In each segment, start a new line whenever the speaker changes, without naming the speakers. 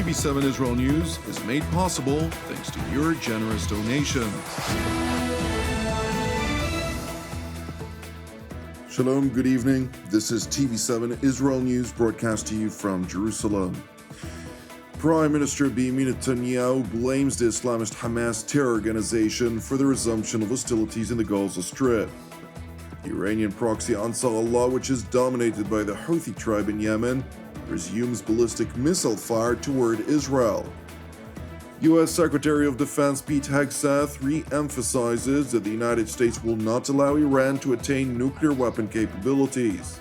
TV7 Israel News is made possible thanks to your generous donations.
Shalom, good evening. This is TV7 Israel News broadcast to you from Jerusalem. Prime Minister Benjamin Netanyahu blames the Islamist Hamas terror organization for the resumption of hostilities in the Gaza Strip. The Iranian-proxy Ansar-Allah, which is dominated by the Houthi Tribe in Yemen, resumes ballistic missile fire toward Israel. U.S. Secretary of Defense Pete Hegseth re-emphasizes that the United States will not allow Iran to attain nuclear weapon capabilities.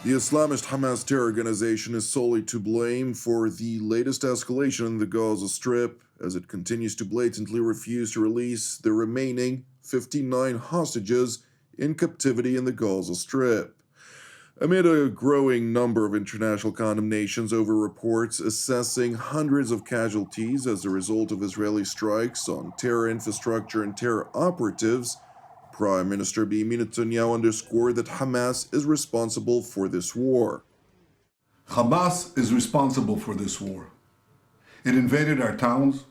The Islamist Hamas terror organization is solely to blame for the latest escalation in the Gaza Strip, as it continues to blatantly refuse to release the remaining 59 hostages in captivity in the Gaza Strip. Amid a growing number of international condemnations over reports assessing hundreds of casualties as a result of Israeli strikes on terror infrastructure and terror operatives, Prime Minister Benjamin Netanyahu underscored that Hamas is responsible for this war.
Hamas is responsible for this war. It invaded our towns,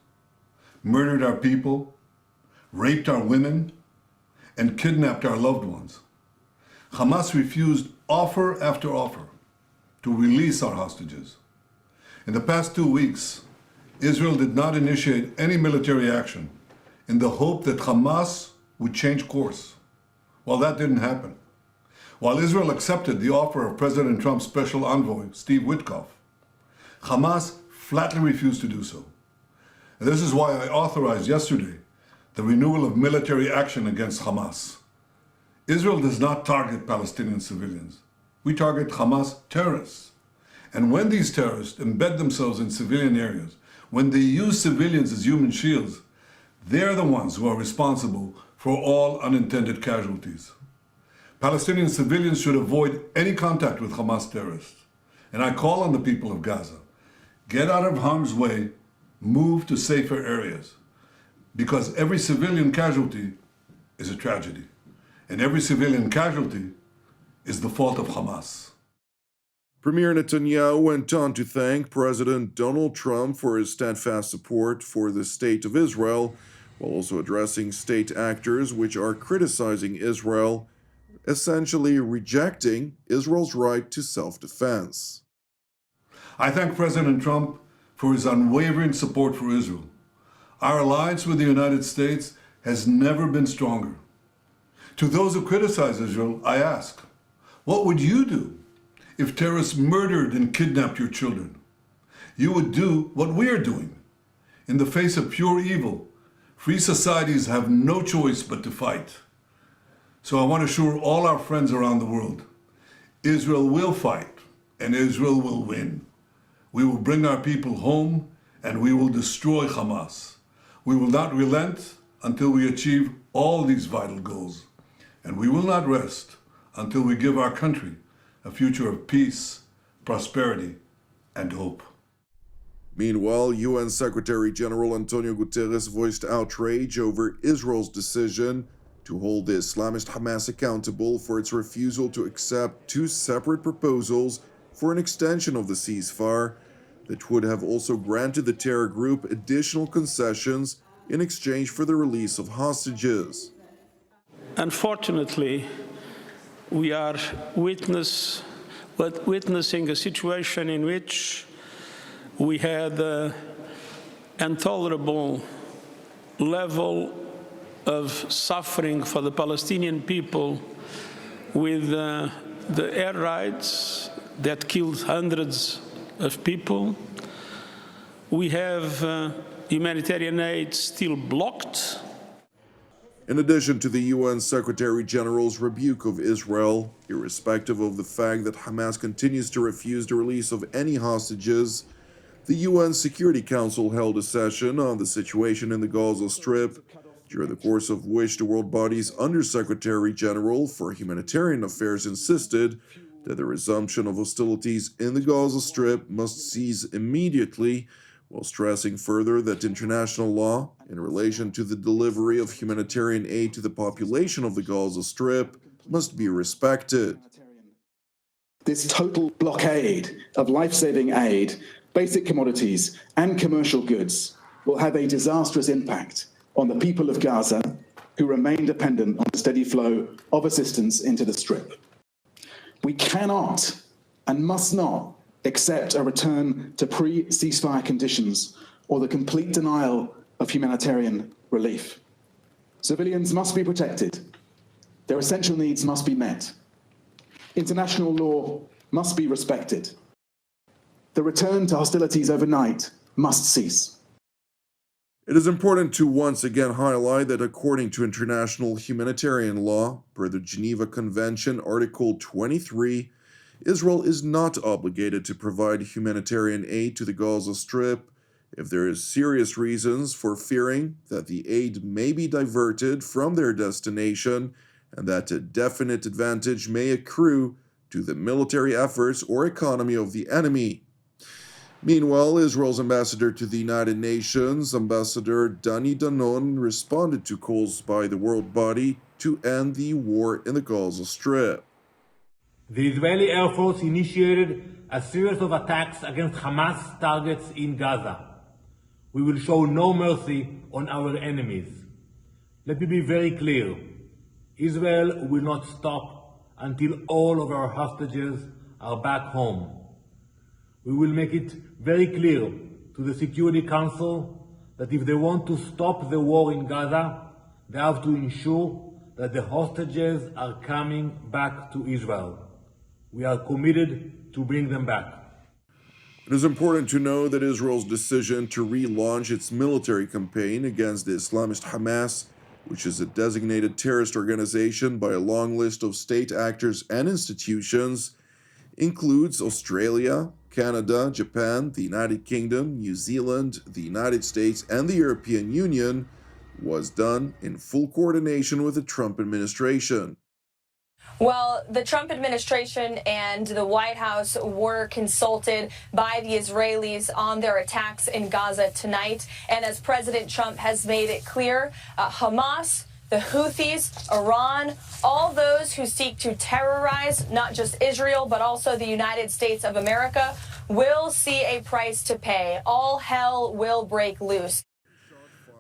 murdered our people, raped our women, and kidnapped our loved ones. Hamas refused offer after offer to release our hostages. In the past 2 weeks, Israel did not initiate any military action in the hope that Hamas would change course. Well, that didn't happen. While Israel accepted the offer of President Trump's special envoy, Steve Witkoff, Hamas flatly refused to do so. And this is why I authorized yesterday the renewal of military action against Hamas. Israel does not target Palestinian civilians. We target Hamas terrorists. And when these terrorists embed themselves in civilian areas, when they use civilians as human shields, they're the ones who are responsible for all unintended casualties. Palestinian civilians should avoid any contact with Hamas terrorists. And I call on the people of Gaza, get out of harm's way, move to safer areas. Because every civilian casualty is a tragedy. And every civilian casualty is the fault of Hamas.
Premier Netanyahu went on to thank President Donald Trump for his steadfast support for the State of Israel, while also addressing state actors which are criticizing Israel, essentially rejecting Israel's right to self-defense.
I thank President Trump for his unwavering support for Israel. Our alliance with the United States has never been stronger. To those who criticize Israel, I ask, what would you do if terrorists murdered and kidnapped your children? You would do what we are doing. In the face of pure evil, free societies have no choice but to fight. So I want to assure all our friends around the world, Israel will fight and Israel will win. We will bring our people home and we will destroy Hamas. We will not relent until we achieve all these vital goals. And we will not rest until we give our country a future of peace, prosperity, and hope.
Meanwhile, UN Secretary General Antonio Guterres voiced outrage over Israel's decision to hold the Islamist Hamas accountable for its refusal to accept two separate proposals for an extension of the ceasefire that would have also granted the terror group additional concessions in exchange for the release of hostages.
Unfortunately, we are witnessing a situation in which we had an intolerable level of suffering for the Palestinian people with the air raids that killed hundreds of people. We have humanitarian aid still blocked.
In addition to the UN Secretary General's rebuke of Israel, irrespective of the fact that Hamas continues to refuse the release of any hostages, the UN Security Council held a session on the situation in the Gaza Strip, during the course of which the world body's Under-Secretary General for Humanitarian Affairs insisted that the resumption of hostilities in the Gaza Strip must cease immediately, while stressing further that international law, in relation to the delivery of humanitarian aid to the population of the Gaza Strip, must be respected.
This total blockade of life-saving aid, basic commodities, and commercial goods will have a disastrous impact on the people of Gaza, who remain dependent on the steady flow of assistance into the Strip. We cannot and must not accept a return to pre-ceasefire conditions or the complete denial of humanitarian relief. Civilians must be protected. Their essential needs must be met. International law must be respected. The return to hostilities overnight must cease.
It is important to once again highlight that according to international humanitarian law, per the Geneva Convention, Article 23, Israel is not obligated to provide humanitarian aid to the Gaza Strip if there is serious reasons for fearing that the aid may be diverted from their destination and that a definite advantage may accrue to the military efforts or economy of the enemy. Meanwhile, Israel's ambassador to the United Nations, Ambassador Dani Danon, responded to calls by the world body to end the war in the Gaza Strip.
The Israeli Air Force initiated a series of attacks against Hamas targets in Gaza. We will show no mercy on our enemies. Let me be very clear. Israel will not stop until all of our hostages are back home. We will make it very clear to the Security Council that if they want to stop the war in Gaza, they have to ensure that the hostages are coming back to Israel. We are committed to bring them back.
It is important to know that Israel's decision to relaunch its military campaign against the Islamist Hamas, which is a designated terrorist organization by a long list of state actors and institutions, includes Australia, Canada, Japan, the United Kingdom, New Zealand, the United States, and the European Union, was done in full coordination with the Trump administration.
Well, the Trump administration and the White House were consulted by the Israelis on their attacks in Gaza tonight. And as President Trump has made it clear, Hamas, the Houthis, Iran, all those who seek to terrorize not just Israel, but also the United States of America, will see a price to pay. All hell will break loose.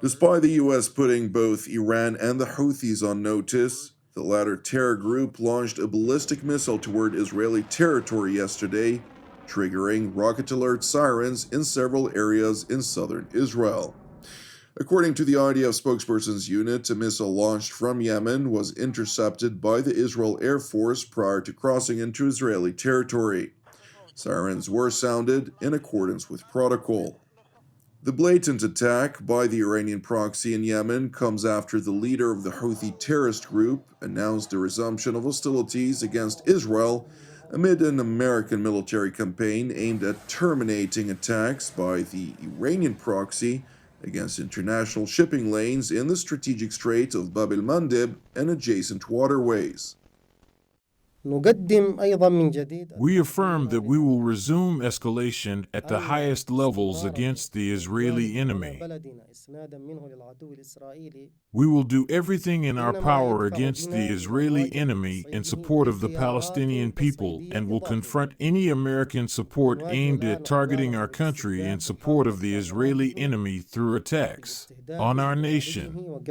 Despite the U.S. putting both Iran and the Houthis on notice, the latter terror group launched a ballistic missile toward Israeli territory yesterday, triggering rocket alert sirens in several areas in southern Israel. According to the IDF spokesperson's unit, a missile launched from Yemen was intercepted by the Israel Air Force prior to crossing into Israeli territory. Sirens were sounded in accordance with protocol. The blatant attack by the Iranian-proxy in Yemen comes after the leader of the Houthi terrorist group announced the resumption of hostilities against Israel amid an American military campaign aimed at terminating attacks by the Iranian-proxy against international shipping lanes in the strategic Strait of Bab el-Mandeb and adjacent waterways.
We affirm that we will resume escalation at the highest levels against the Israeli enemy. We will do everything in our power against the Israeli enemy in support of the Palestinian people and will confront any American support aimed at targeting our country in support of the Israeli enemy through attacks on our nation.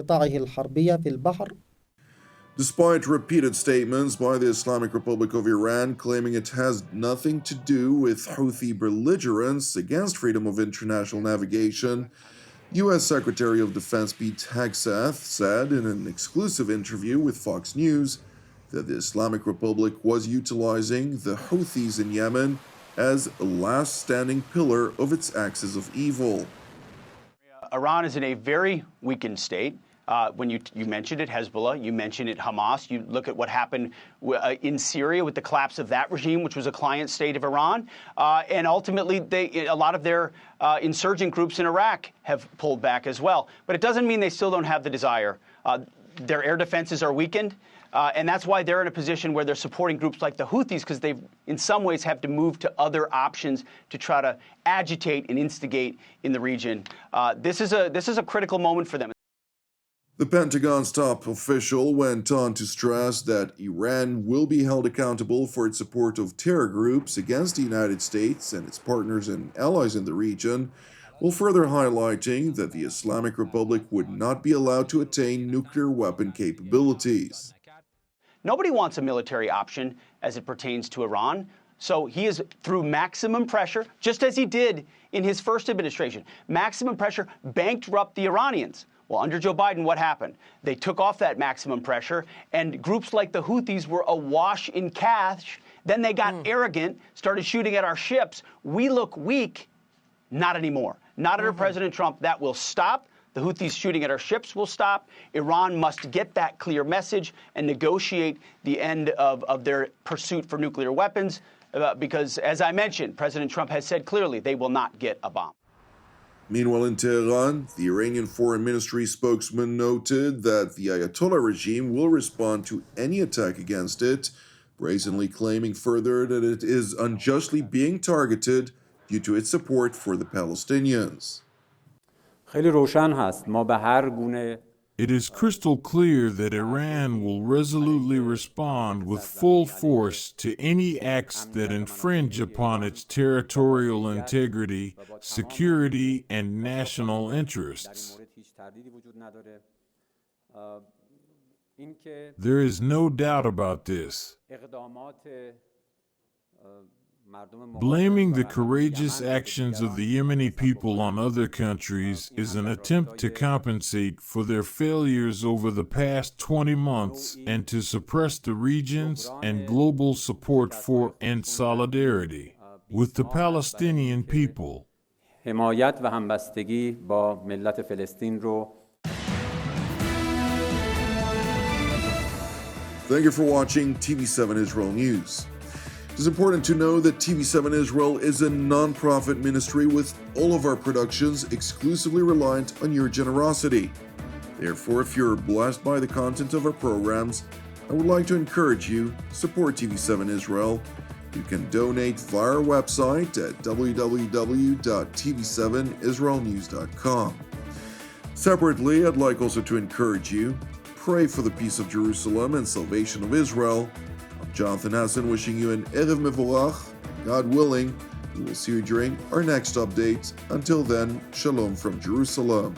Despite repeated statements by the Islamic Republic of Iran claiming it has nothing to do with Houthi belligerence against freedom of international navigation, U.S. Secretary of Defense Pete Hegseth said in an exclusive interview with Fox News that the Islamic Republic was utilizing the Houthis in Yemen as a last standing pillar of its axis of evil.
Iran is in a very weakened state. When you mentioned it, Hezbollah, you mentioned it, Hamas. You look at what happened in Syria with the collapse of that regime, which was a client state of Iran. And ultimately, a lot of their insurgent groups in Iraq have pulled back as well. But it doesn't mean they still don't have the desire. Their air defenses are weakened. And that's why they're in a position where they're supporting groups like the Houthis, because they, in some ways, have to move to other options to try to agitate and instigate in the region. This is a critical moment for them.
The Pentagon's top official went on to stress that Iran will be held accountable for its support of terror groups against the United States and its partners and allies in the region, while further highlighting that the Islamic Republic would not be allowed to attain nuclear weapon capabilities.
Nobody wants a military option as it pertains to Iran. So he is, through maximum pressure, just as he did in his first administration, maximum pressure bankrupt the Iranians. Well, under Joe Biden, what happened? They took off that maximum pressure, and groups like the Houthis were awash in cash. Then they got arrogant, started shooting at our ships. We look weak. Not anymore. Not under President Trump. That will stop. The Houthis shooting at our ships will stop. Iran must get that clear message and negotiate the end of their pursuit for nuclear weapons, because, as I mentioned, President Trump has said clearly they will not get a bomb.
Meanwhile, in Tehran, the Iranian Foreign Ministry spokesman noted that the Ayatollah regime will respond to any attack against it, brazenly claiming further that it is unjustly being targeted due to its support for the Palestinians.
It is crystal clear that Iran will resolutely respond with full force to any acts that infringe upon its territorial integrity, security, and national interests. There is no doubt about this. Blaming the courageous actions of the Yemeni people on other countries is an attempt to compensate for their failures over the past 20 months and to suppress the region's and global support for and solidarity with the Palestinian people.
Thank you for watching TV7 Israel News. It is important to know that TV7 Israel is a non-profit ministry with all of our productions exclusively reliant on your generosity. Therefore, if you're blessed by the content of our programs, I would like to encourage you to support TV7 Israel. You can donate via our website at www.tv7israelnews.com. Separately, I'd like also to encourage you, pray for the peace of Jerusalem and salvation of Israel. Jonathan Hassan wishing you an Erev Mevorach. God willing, we will see you during our next update. Until then, Shalom from Jerusalem.